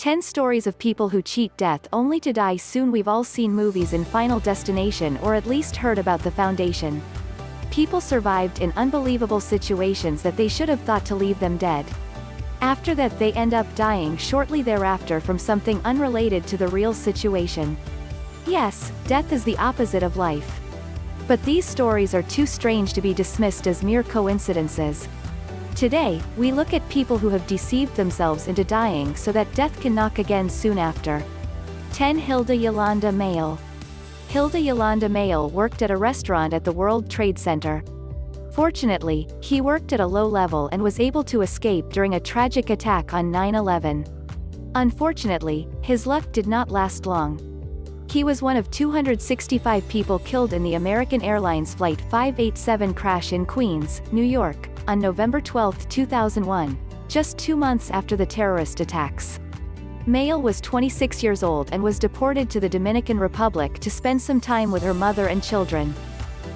10 stories of people who cheat death only to die soon. We've all seen movies in Final Destination or at least heard about The Foundation. People survived in unbelievable situations that they should have thought to leave them dead. After that they end up dying shortly thereafter from something unrelated to the real situation. Yes, death is the opposite of life. But these stories are too strange to be dismissed as mere coincidences. Today, we look at people who have deceived themselves into dying so that death can knock again soon after. 10 Hilda Yolanda Mail. Hilda Yolanda Mail worked at a restaurant at the World Trade Center. Fortunately, he worked at a low level and was able to escape during a tragic attack on 9/11. Unfortunately, his luck did not last long. He was one of 265 people killed in the American Airlines Flight 587 crash in Queens, New York, on November 12, 2001, just 2 months after the terrorist attacks. Mail was 26 years old and was deported to the Dominican Republic to spend some time with her mother and children.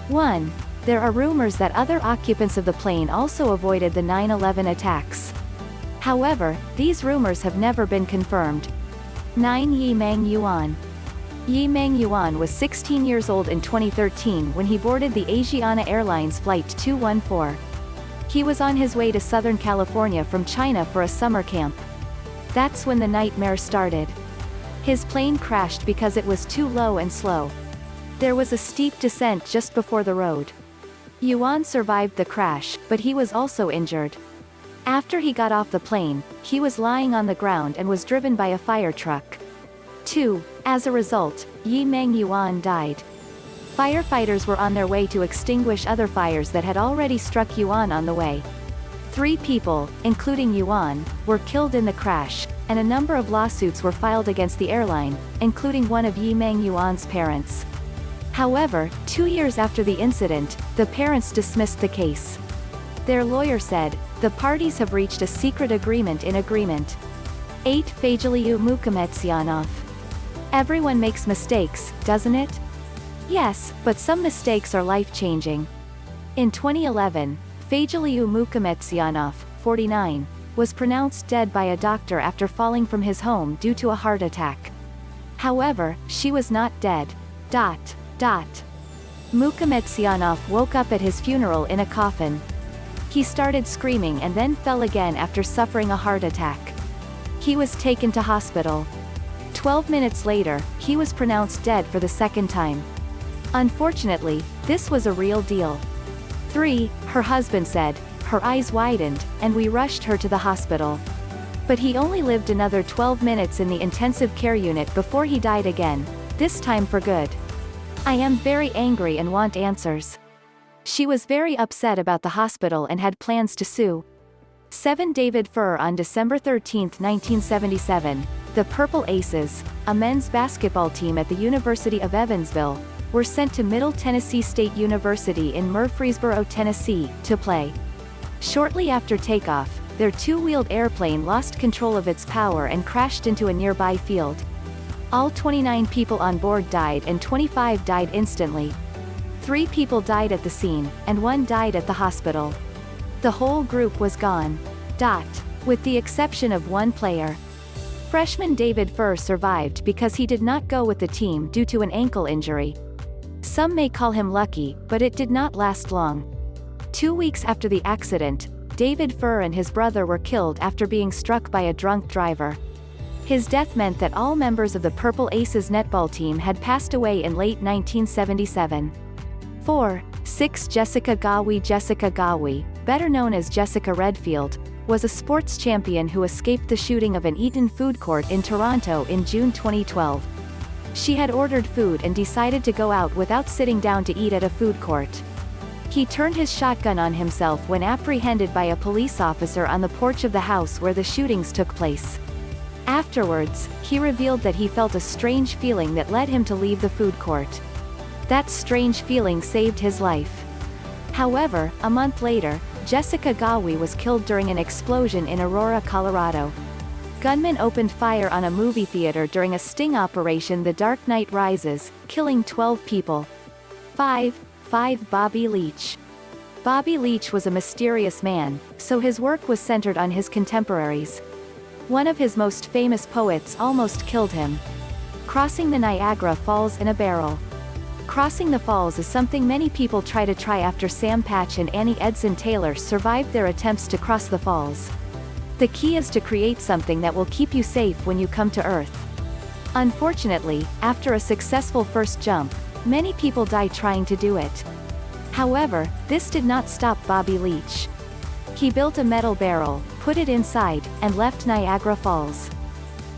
1. There are rumors that other occupants of the plane also avoided the 9/11 attacks. However, these rumors have never been confirmed. 9. Meng Yuan. Meng Yuan was 16 years old in 2013 when he boarded the Asiana Airlines Flight 214. He was on his way to Southern California from China for a summer camp. That's when the nightmare started. His plane crashed because it was too low and slow. There was a steep descent just before the road. Yuan survived the crash, but he was also injured. After he got off the plane, he was lying on the ground and was driven by a fire truck. 2. As a result, Meng Yuan died. Firefighters were on their way to extinguish other fires that had already struck Yuan on the way. 3 people, including Yuan, were killed in the crash, and a number of lawsuits were filed against the airline, including one of Meng Yuan's parents. However, 2 years after the incident, the parents dismissed the case. Their lawyer said, "The parties have reached a secret agreement in agreement." 8. Fyodor Mukhemezianov. Everyone makes mistakes, doesn't it? Yes, but some mistakes are life-changing. In 2011, Fyodor Mukhemezianov, 49, was pronounced dead by a doctor after falling from his home due to a heart attack. However, she was not dead. Mukhemezianov woke up at his funeral in a coffin. He started screaming and then fell again after suffering a heart attack. He was taken to hospital. 12 minutes later, he was pronounced dead for the second time. Unfortunately, this was a real deal. 3. Her husband said, "Her eyes widened, and we rushed her to the hospital." But he only lived another 12 minutes in the intensive care unit before he died again, this time for good. "I am very angry and want answers." She was very upset about the hospital and had plans to sue. 7. David Furr. On December 13, 1977, the Purple Aces, a men's basketball team at the University of Evansville, were sent to Middle Tennessee State University in Murfreesboro, Tennessee, to play. Shortly after takeoff, their two-wheeled airplane lost control of its power and crashed into a nearby field. All 29 people on board died and 25 died instantly. 3 people died at the scene, and 1 died at the hospital. The whole group was gone. With the exception of 1 player. Freshman David Furr survived because he did not go with the team due to an ankle injury. Some may call him lucky, but it did not last long. 2 weeks after the accident, David Furr and his brother were killed after being struck by a drunk driver. His death meant that all members of the Purple Aces netball team had passed away in late 1977. 4. 6. Jessica Gowie. Jessica Gowie, better known as Jessica Redfield, was a sports champion who escaped the shooting of an Eaton food court in Toronto in June 2012. She had ordered food and decided to go out without sitting down to eat at a food court. He turned his shotgun on himself when apprehended by a police officer on the porch of the house where the shootings took place. Afterwards, he revealed that he felt a strange feeling that led him to leave the food court. That strange feeling saved his life. However, a month later, Jessica Gowie was killed during an explosion in Aurora, Colorado. Gunmen opened fire on a movie theater during a sting operation The Dark Knight Rises, killing 12 people. 5. Bobby Leach. Bobby Leach was a mysterious man, so his work was centered on his contemporaries. One of his most famous poets almost killed him. Crossing the Niagara Falls in a barrel. Crossing the falls is something many people try after Sam Patch and Annie Edson Taylor survived their attempts to cross the falls. The key is to create something that will keep you safe when you come to Earth. Unfortunately, after a successful first jump, many people die trying to do it. However, this did not stop Bobby Leach. He built a metal barrel, put it inside, and left Niagara Falls.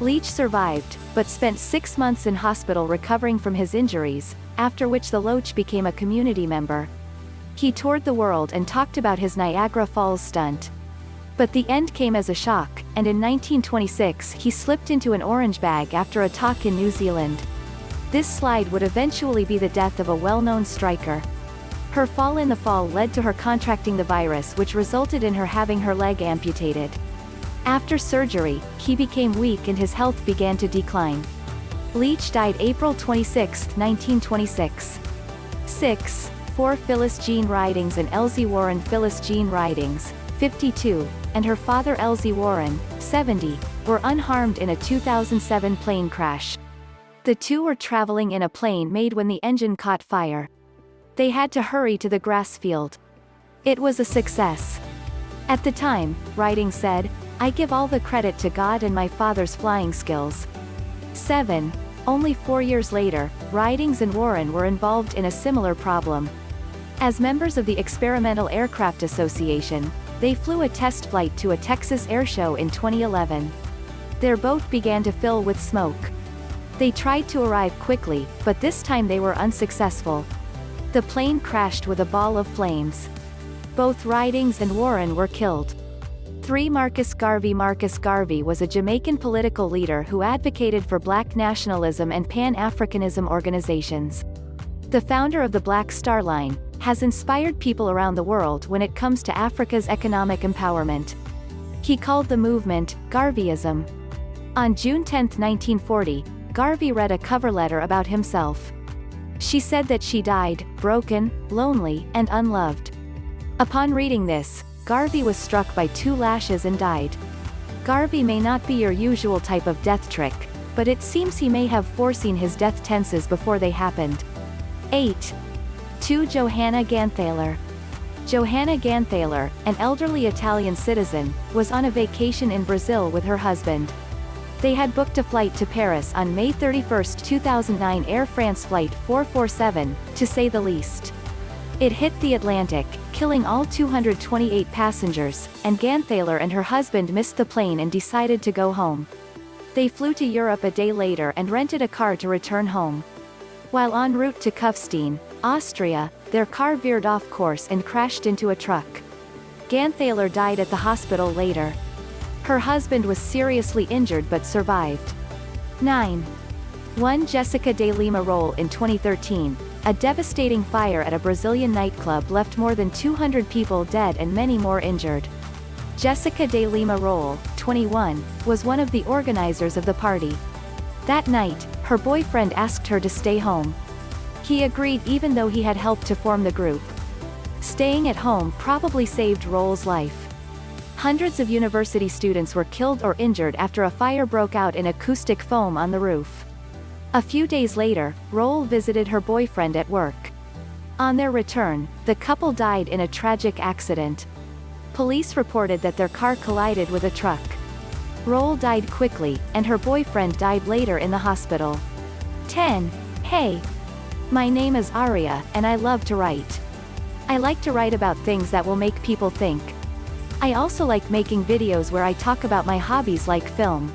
Leach survived, but spent 6 months in hospital recovering from his injuries, after which the Loach became a community member. He toured the world and talked about his Niagara Falls stunt. But the end came as a shock, and in 1926 he slipped into an orange bag after a talk in New Zealand. This slide would eventually be the death of a well-known striker. Her fall in the fall led to her contracting the virus, which resulted in her having her leg amputated. After surgery, he became weak and his health began to decline. Leach died April 26, 1926. 6. 4 Phyllis Jean Ridings and Elsie Warren. Phyllis Jean Ridings, 52, and her father Elsie Warren, 70, were unharmed in a 2007 plane crash. The two were traveling in a plane made when the engine caught fire. They had to hurry to the grass field. It was a success. At the time, Ridings said, "I give all the credit to God and my father's flying skills." 7. Only 4 years later, Ridings and Warren were involved in a similar problem. As members of the Experimental Aircraft Association, they flew a test flight to a Texas air show in 2011. Their boat began to fill with smoke. They tried to arrive quickly, but this time they were unsuccessful. The plane crashed with a ball of flames. Both Ridings and Warren were killed. 3. Marcus Garvey. Marcus Garvey was a Jamaican political leader who advocated for Black nationalism and Pan-Africanism organizations. The founder of the Black Star Line, has inspired people around the world when it comes to Africa's economic empowerment. He called the movement, Garveyism. On June 10, 1940, Garvey read a cover letter about himself. She said that she died, broken, lonely, and unloved. Upon reading this, Garvey was struck by 2 lashes and died. Garvey may not be your usual type of death trick, but it seems he may have foreseen his death tenses before they happened. 8. 2. Johanna Ganthaler. Johanna Ganthaler, an elderly Italian citizen, was on a vacation in Brazil with her husband. They had booked a flight to Paris on May 31, 2009 Air France Flight 447, to say the least. It hit the Atlantic, killing all 228 passengers, and Ganthaler and her husband missed the plane and decided to go home. They flew to Europe a day later and rented a car to return home. While en route to Kufstein, Austria, their car veered off course and crashed into a truck. Ganthaler died at the hospital later. Her husband was seriously injured but survived. 9. 1. Jessica de Lima Roll. In 2013, a devastating fire at a Brazilian nightclub left more than 200 people dead and many more injured. Jessica de Lima Roll, 21, was one of the organizers of the party. That night, her boyfriend asked her to stay home. He agreed even though he had helped to form the group. Staying at home probably saved Roll's life. Hundreds of university students were killed or injured after a fire broke out in acoustic foam on the roof. A few days later, Roll visited her boyfriend at work. On their return, the couple died in a tragic accident. Police reported that their car collided with a truck. Roll died quickly, and her boyfriend died later in the hospital. 10. Hey. My name is Aria, and I love to write. I like to write about things that will make people think. I also like making videos where I talk about my hobbies like film.